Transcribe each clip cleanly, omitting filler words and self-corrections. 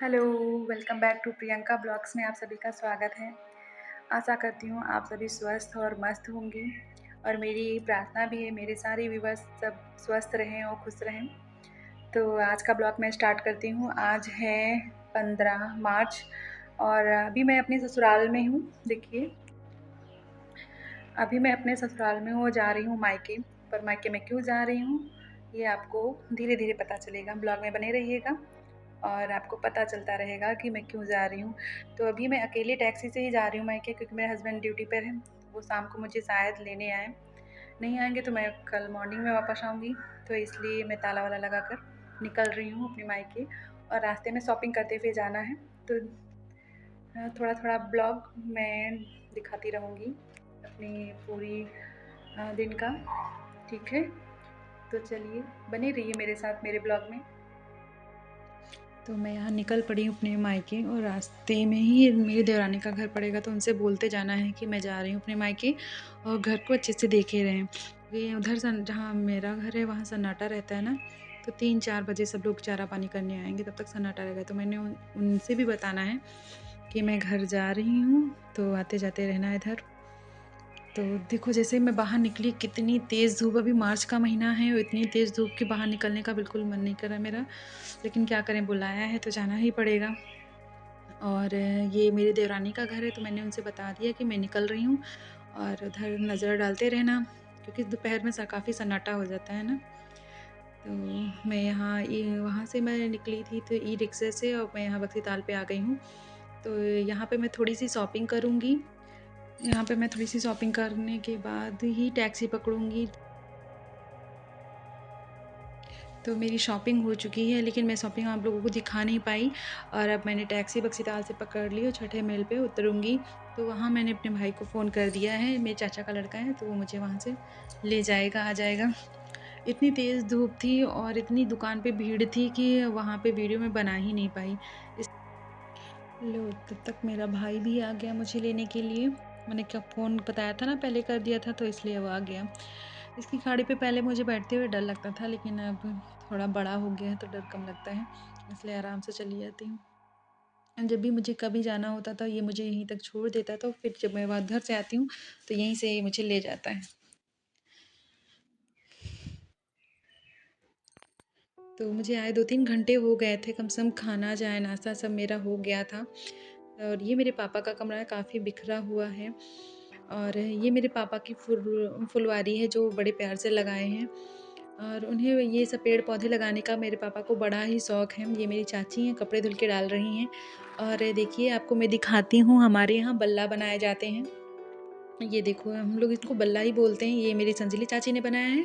Hello, welcome back to Priyanka blogs में आप सभी का स्वागत है। आशा करती हूँ आप सभी स्वस्थ और मस्त होंगी और मेरी यही प्रार्थना भी है मेरे सारे व्यूअर्स सब स्वस्थ रहें और खुश रहें। तो आज का ब्लॉग मैं स्टार्ट करती हूँ। आज है 15 मार्च और अभी मैं अपने ससुराल में हूँ। देखिए, अभी मैं अपने ससुराल में हूँ और जा रही हूँ मायके। पर मायके में क्यों जा रही हूँ, ये आपको धीरे-धीरे पता चलेगा। ब्लॉग में बने रहिएगा और आपको पता चलता रहेगा कि मैं क्यों जा रही हूँ। तो अभी मैं अकेले टैक्सी से ही जा रही हूँ मायके, क्योंकि मेरे हस्बैंड ड्यूटी पर हैं। वो शाम को मुझे शायद लेने आएँ। नहीं आएँगे तो मैं कल मॉर्निंग में वापस आऊँगी। तो इसलिए मैं ताला-वाला लगाकर निकल रही हूँ अपने मायके और रास्ते में शॉपिंग करते हुए जाना है। तो थोड़ा-थोड़ा ब्लॉग मैं दिखाती रहूँगी अपनी पूरी दिन का। ठीक है? तो चलिए बने रहिए मेरे साथ मेरे ब्लॉग में। तो मैं यहाँ निकल पड़ी हूँ अपने मायके और रास्ते में ही मेरी देवरानी का घर पड़ेगा, तो उनसे बोलते जाना है कि मैं जा रही हूँ अपने मायके और घर को अच्छे से देखे रहें। ये उधर जहाँ मेरा घर है वहाँ सन्नाटा रहता है ना, तो 3-4 बजे सब लोग चारा पानी करने आएंगे, तब तक सन्नाटा रहेगा। तो मैंने उनसे भी बताना है कि मैं घर जा रही हूँ, तो आते जाते रहना इधर। तो देखो, जैसे मैं बाहर निकली, कितनी तेज़ धूप, अभी मार्च का महीना है और इतनी तेज़ धूप के बाहर निकलने का बिल्कुल मन नहीं कर रहा मेरा, लेकिन क्या करें, बुलाया है तो जाना ही पड़ेगा। और ये मेरी देवरानी का घर है, तो मैंने उनसे बता दिया कि मैं निकल रही हूँ और उधर नज़र डालते रहना, क्योंकि दोपहर में काफ़ी सन्नाटा हो जाता है ना। तो मैं यहाँ वहाँ से मैं निकली थी तो ई रिक्शे से, और मैं यहाँ बख्शी ताल पे आ गई हूँ। तो यहाँ पे मैं थोड़ी-सी शॉपिंग करूँगी। यहाँ पे मैं थोड़ी-सी शॉपिंग करने के बाद ही टैक्सी पकड़ूँगी। तो मेरी शॉपिंग हो चुकी है, लेकिन मैं शॉपिंग आप लोगों को दिखा नहीं पाई और अब मैंने टैक्सी बख्शी-ताल से पकड़ ली और छठे मील पे उतरूँगी। तो वहाँ मैंने अपने भाई को फ़ोन कर दिया है, मेरे चाचा का लड़का है, तो वो मुझे वहाँ से ले जाएगा, आ जाएगा। इतनी तेज़ धूप थी और इतनी दुकान पे भीड़ थी कि वहाँ पे वीडियो मैं बना ही नहीं पाई। इस लो, तब तक मेरा भाई भी आ गया मुझे लेने के लिए। मैंने क्या फ़ोन बताया था ना, पहले कर दिया था, तो इसलिए वो आ गया। इसकी गाड़ी पे पहले मुझे बैठते हुए डर लगता था, लेकिन अब थोड़ा बड़ा हो गया है तो डर कम लगता है, इसलिए आराम से चली जाती हूँ। जब भी मुझे कभी जाना होता था, ये मुझे यहीं तक छोड़ देता था, फिर जब मैं वहाँ घर से आती हूँ तो यहीं से ये मुझे ले जाता है। तो मुझे आए 2-3 घंटे हो गए थे कम से कम, खाना चाय नाश्ता सब मेरा हो गया था। और ये मेरे पापा का कमरा है, काफ़ी बिखरा हुआ है। और ये मेरे पापा की फुलवारी है जो बड़े प्यार से लगाए हैं, और उन्हें ये सब पेड़ पौधे लगाने का मेरे पापा को बड़ा ही शौक़ है। ये मेरी चाची हैं, कपड़े धुल के डाल रही हैं। और देखिए, आपको मैं दिखाती हूँ, हमारे यहाँ बल्ला बनाए जाते हैं। ये देखो, हम लोग इसको बल्ला ही बोलते हैं। ये मेरी संजीली चाची ने बनाया है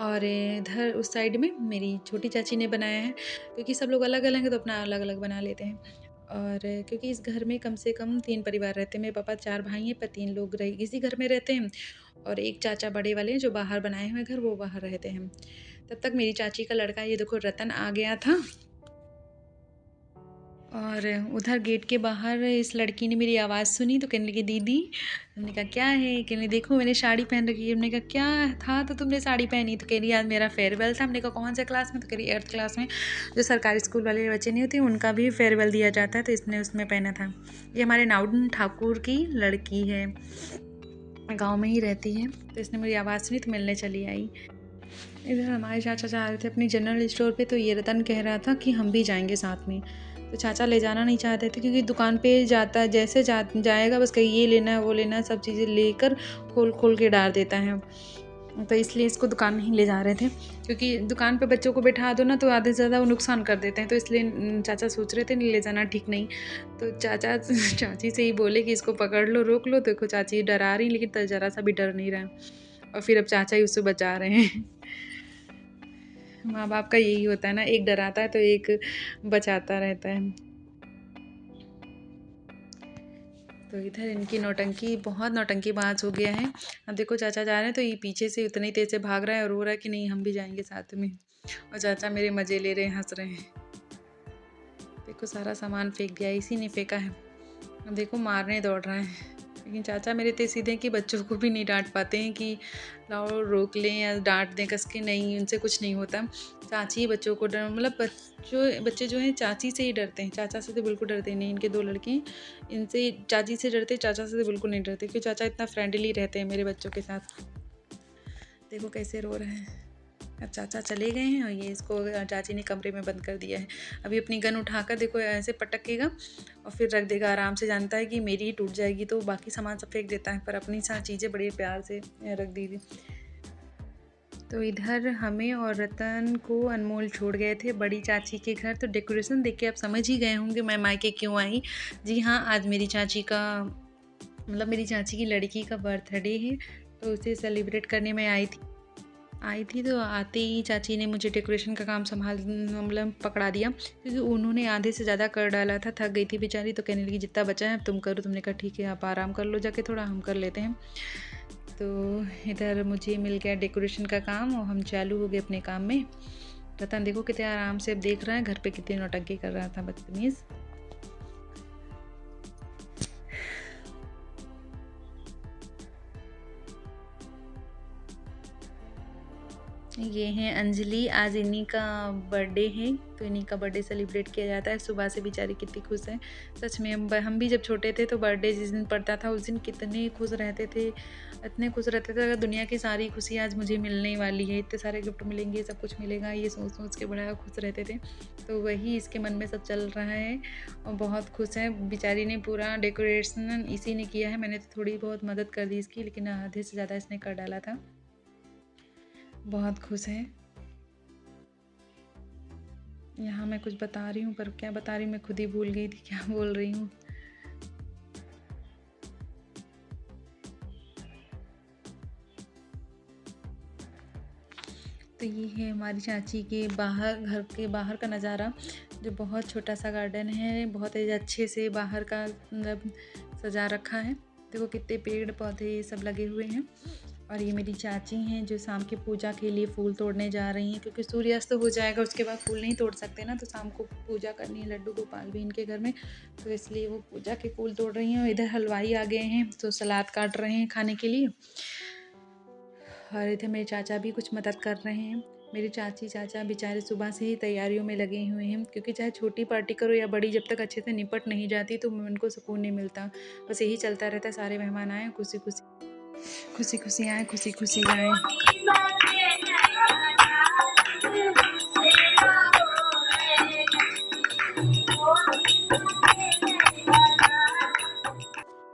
और इधर उस साइड में मेरी छोटी चाची ने बनाया है, क्योंकि सब लोग अलग-अलग हैं तो अपना अलग-अलग बना लेते हैं। और क्योंकि इस घर में कम से कम 3 परिवार रहते हैं। मेरे पापा 4 भाई हैं, पर 3 लोग इसी घर में रहते हैं और एक चाचा बड़े वाले हैं जो बाहर बनाए हुए घर, वो बाहर रहते हैं। तब तक मेरी चाची का लड़का, ये देखो, रतन आ गया था। और उधर गेट के बाहर इस लड़की ने मेरी आवाज़ सुनी तो कहने लगी, दीदी। हमने कहा क्या है? कहने देखो, मैंने साड़ी पहन रखी है। हमने कहा क्या था तो तुमने साड़ी पहनी? तो कह रही आज मेरा फेयरवेल था। हमने कहा कौन से क्लास में? तो कह रही 8th क्लास में। जो सरकारी स्कूल वाले बच्चे नहीं होते, उनका भी फेयरवेल दिया जाता है, तो इसने उसमें पहना था। ये हमारे नाउडन ठाकुर की लड़की है, गाँव में ही रहती है। तो इसने मेरी आवाज़ सुनी तो मिलने चली आई। इधर हमारे चाचा जा रहे थे अपनी जनरल स्टोर पे, तो ये रतन कह रहा था कि हम भी जाएंगे साथ में। तो चाचा ले जाना नहीं चाहते थे, क्योंकि दुकान पे जाता जैसे जाएगा बस कहीं ये लेना है वो लेना है, सब चीज़ें लेकर खोल खोल के डाल देता है। तो इसलिए इसको दुकान नहीं ले जा रहे थे, क्योंकि दुकान पे बच्चों को बैठा दो ना तो आधे से ज़्यादा वो नुकसान कर देते हैं। तो इसलिए चाचा सोच रहे थे नहीं ले जाना ठीक नहीं। तो चाचा चाची से ही बोले कि इसको पकड़ लो, रोक लो। देखो, चाची डरा रही, लेकिन ज़रा सा भी डर नहीं रहा, और फिर अब चाचा ही उससे बचा रहे हैं। माँ बाप का यही होता है ना, एक डराता है तो एक बचाता रहता है। तो इधर इनकी नौटंकी, बहुत नौटंकीबाज हो गया है। अब देखो, चाचा जा रहे हैं तो ये पीछे से उतनी तेज़ से भाग रहा है और रो रहा है कि नहीं हम भी जाएंगे साथ में, और चाचा मेरे मज़े ले रहे हैं, हंस रहे हैं। देखो, सारा सामान फेंक दिया, इसी ने फेंका है। अब देखो, मारने दौड़ रहे हैं, लेकिन चाचा मेरे इतने सीधे हैं कि बच्चों को भी नहीं डांट पाते हैं कि लाओ रोक लें या डांट दें कस के, नहीं, उनसे कुछ नहीं होता। चाची बच्चों को डर मतलब बच्चे जो हैं चाची से ही डरते हैं, चाचा से तो बिल्कुल डरते नहीं। इनके 2 लड़के हैं, इनसे चाची से डरते, चाचा से तो बिल्कुल नहीं डरते क्योंकि चाचा इतना फ्रेंडली रहते हैं मेरे बच्चों के साथ। देखो कैसे रो रहे हैं। अब चाचा चले गए हैं और ये इसको चाची ने कमरे में बंद कर दिया है। अभी अपनी गन उठाकर देखो ऐसे पटकेगा और फिर रख देगा आराम से, जानता है कि मेरी ही टूट जाएगी तो बाकी सामान सब फेंक देता है, पर अपनी सारी चीज़ें बड़े प्यार से रख दी थी। तो इधर हमें और रतन को अनमोल छोड़ गए थे बड़ी चाची के घर। तो डेकोरेशन देख के आप समझ ही गए होंगे मैं मायके क्यों आई। जी हाँ, आज मेरी चाची का मतलब मेरी चाची की लड़की का बर्थडे है, तो उसे सेलिब्रेट करने में आई थी। तो आते ही चाची ने मुझे डेकोरेशन का काम मतलब पकड़ा दिया, क्योंकि उन्होंने आधे से ज़्यादा कर डाला था। थक गई थी बेचारी, तो कहने लगी जितना बचा है तुम करो। तुमने कहा ठीक है, आप आराम कर लो जाके, थोड़ा हम कर लेते हैं। तो इधर मुझे मिल गया डेकोरेशन का काम और हम चालू हो गए अपने काम में। रतन देखो कितने आराम से अब देख रहा है घर पे कितनी नौटंकी कर रहा था, बदतमीज़। ये हैं अंजलि, आज इन्हीं का बर्थडे है, तो इन्हीं का बर्थडे सेलिब्रेट किया जाता है। सुबह से बेचारी कितनी खुश है। सच में हम भी जब छोटे थे तो बर्थडे जिस दिन पड़ता था उस दिन कितने खुश रहते थे, इतने खुश रहते थे। अगर दुनिया की सारी खुशी आज मुझे मिलने वाली है, इतने सारे गिफ्ट मिलेंगे, सब कुछ मिलेगा, ये सोच सोच के बड़ा खुश रहते थे। तो वही इसके मन में सब चल रहा है और बहुत खुश है। बेचारी ने पूरा डेकोरेशन इसी ने किया है, मैंने तो थोड़ी बहुत मदद कर दी इसकी, लेकिन आधे से ज़्यादा इसने कर डाला था। बहुत खुश है। यहाँ मैं कुछ बता रही हूँ, पर क्या बता रही हूँ मैं खुद ही भूल गई थी क्या बोल रही हूँ। तो ये है हमारी चाची के बाहर, घर के बाहर का नज़ारा, जो बहुत छोटा सा गार्डन है, बहुत ही अच्छे से बाहर का मतलब सजा रखा है। देखो कितने पेड़ पौधे सब लगे हुए हैं। और ये मेरी चाची हैं जो शाम की पूजा के लिए फूल तोड़ने जा रही हैं, क्योंकि सूर्यास्त हो जाएगा उसके बाद फूल नहीं तोड़ सकते ना, तो शाम को पूजा करनी है। लड्डू गोपाल भी इनके घर में, तो इसलिए वो पूजा के फूल तोड़ रही हैं। और इधर हलवाई आ गए हैं तो सलाद काट रहे हैं खाने के लिए। और इधर मेरे चाचा भी कुछ मदद कर रहे हैं। मेरे चाची चाचा बेचारे सुबह से ही तैयारियों में लगे हुए हैं, क्योंकि चाहे छोटी पार्टी करो या बड़ी, जब तक अच्छे से निपट नहीं जाती तो उनको सुकून नहीं मिलता। बस यही चलता रहता है, सारे मेहमान आए खुशी खुशी आए, खुशी खुशी जाएँ।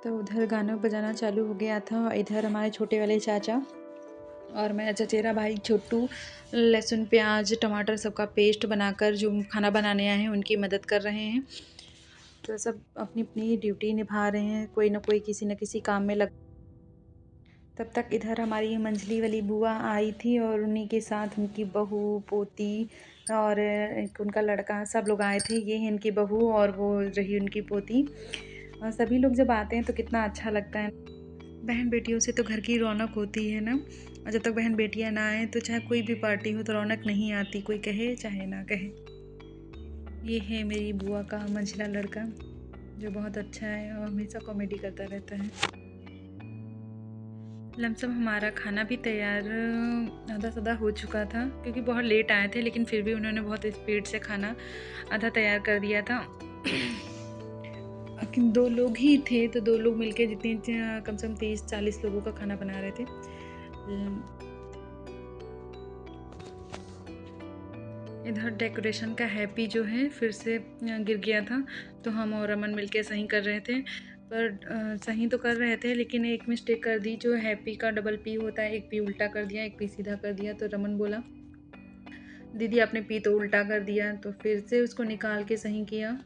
तो उधर गाना बजाना चालू हो गया था। इधर हमारे छोटे वाले चाचा और मेरा चचेरा भाई छोटू लहसुन प्याज टमाटर सबका पेस्ट बनाकर जो खाना बनाने आए हैं उनकी मदद कर रहे हैं। तो सब अपनी अपनी ड्यूटी निभा रहे हैं, कोई ना कोई किसी न किसी काम में लग। तब तक इधर हमारी मंझली वाली बुआ आई थी और उन्हीं के साथ उनकी बहू पोती और एक उनका लड़का, सब लोग आए थे। ये है इनकी बहू और वो रही उनकी पोती। और सभी लोग जब आते हैं तो कितना अच्छा लगता है। बहन बेटियों से तो घर की रौनक होती है ना, और जब तक बहन बेटियां ना आए तो चाहे कोई भी पार्टी हो तो रौनक नहीं आती, कोई कहे चाहे ना कहे। ये है मेरी बुआ का मंझला लड़का, जो बहुत अच्छा है और हमेशा कॉमेडी करता रहता है। लमसम हमारा खाना भी तैयार आधा साधा हो चुका था, क्योंकि बहुत लेट आए थे, लेकिन फिर भी उन्होंने बहुत स्पीड से खाना आधा तैयार कर दिया था। लेकिन 2 लोग ही थे, तो 2 लोग मिलके जितने कम से कम 30-40 लोगों का खाना बना रहे थे। इधर डेकोरेशन का हैप्पी जो है फिर से गिर गया था, तो हम और अमन मिलके सही कर रहे थे। पर सही तो कर रहे थे, लेकिन एक मिस्टेक कर दी। जो हैप्पी का डबल पी होता है, एक पी उल्टा कर दिया, एक पी सीधा कर दिया। तो रमन बोला दीदी आपने पी तो उल्टा कर दिया, तो फिर से उसको निकाल के सही किया।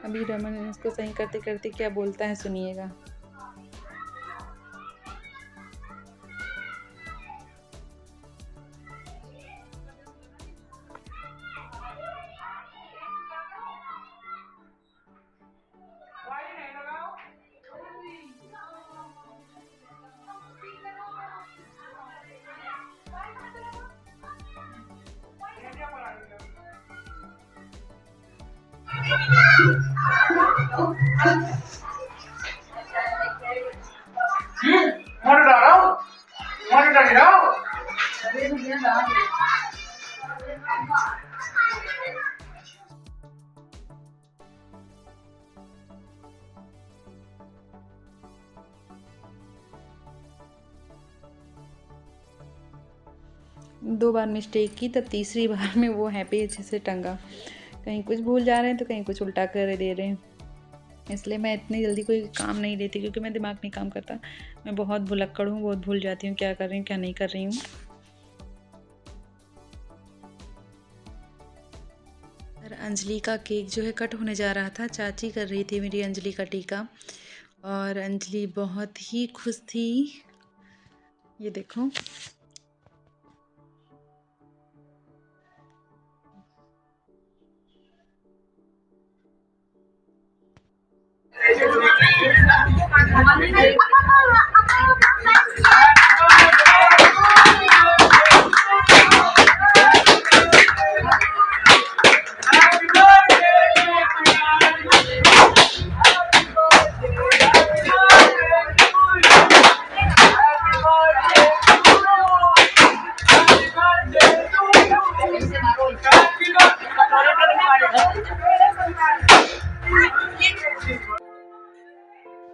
अभी रमन इसको सही करते करते क्या बोलता है सुनिएगा। दो बार मिस्टेक की, तब तीसरी बार में वो हैप्पी अच्छे से टंगा। कहीं कुछ भूल जा रहे हैं तो कहीं कुछ उल्टा कर दे रहे हैं, इसलिए मैं इतनी जल्दी कोई काम नहीं लेती, क्योंकि मैं दिमाग नहीं काम करता। मैं बहुत भुलक्कड़ हूँ, बहुत भूल जाती हूँ क्या कर रही हूँ क्या नहीं कर रही हूँ। अंजलि का केक जो है कट होने जा रहा था, चाची कर रही थी मेरी अंजलि का टीका, और अंजलि बहुत ही खुश थी। ये देखो,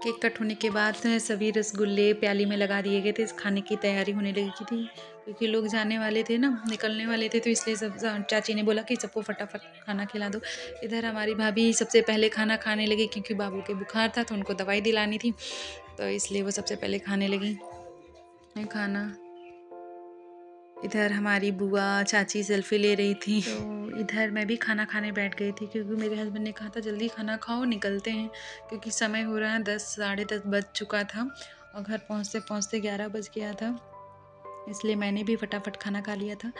केक कट होने के बाद सभी रसगुल्ले प्याली में लगा दिए गए थे। खाने की तैयारी होने लगी थी, क्योंकि लोग जाने वाले थे ना, निकलने वाले थे, तो इसलिए सब चाची ने बोला कि सबको फटाफट खाना खिला दो। इधर हमारी भाभी सबसे पहले खाना खाने लगी, क्योंकि बाबू के बुखार था तो उनको दवाई दिलानी थी, तो इसलिए वो सबसे पहले खाने लगी खाना। इधर हमारी बुआ चाची सेल्फी ले रही थी, तो इधर मैं भी खाना खाने बैठ गई थी, क्योंकि मेरे हस्बैंड ने कहा था जल्दी खाना खाओ, निकलते हैं, क्योंकि समय हो रहा है 10 साढ़े 10 बज चुका था और घर पहुंचते पहुंचते 11 बज गया था, इसलिए मैंने भी फटाफट खाना खा लिया था।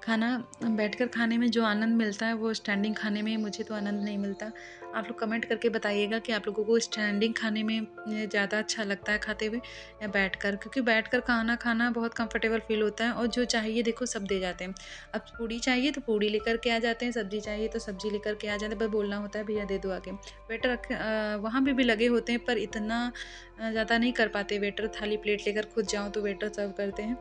खाना बैठकर खाने में जो आनंद मिलता है वो स्टैंडिंग खाने में मुझे तो आनंद नहीं मिलता। आप लोग कमेंट करके बताइएगा कि आप लोगों को स्टैंडिंग खाने में ज़्यादा अच्छा लगता है खाते हुए या बैठकर, क्योंकि बैठकर खाना खाना बहुत कंफर्टेबल फील होता है, और जो चाहिए देखो सब दे जाते हैं। अब पूड़ी चाहिए तो पूड़ी लेकर के आ जाते हैं, सब्जी चाहिए तो सब्जी लेकर के आ जाते हैं, बस बोलना होता है भैया दे दो आके। वेटर वहाँ पे भी लगे होते हैं, पर इतना ज़्यादा नहीं कर पाते वेटर, थाली प्लेट लेकर खुद जाओ तो वेटर सर्व करते हैं।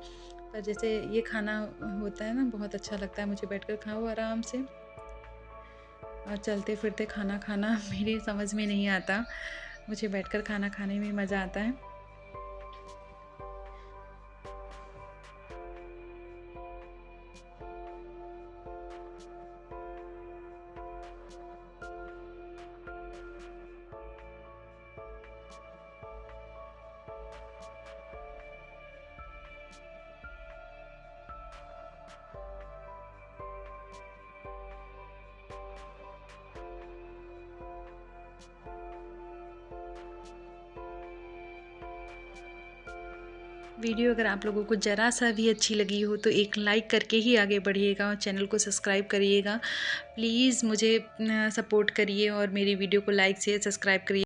पर जैसे ये खाना होता है ना, बहुत अच्छा लगता है मुझे, बैठकर खाओ आराम से, और चलते फिरते खाना खाना मेरी समझ में नहीं आता, मुझे बैठकर खाना खाने में मज़ा आता है। वीडियो अगर आप लोगों को ज़रा सा भी अच्छी लगी हो तो एक लाइक करके ही आगे बढ़िएगा, और चैनल को सब्सक्राइब करिएगा। प्लीज़ मुझे सपोर्ट करिए और मेरी वीडियो को लाइक शेयर सब्सक्राइब करिए।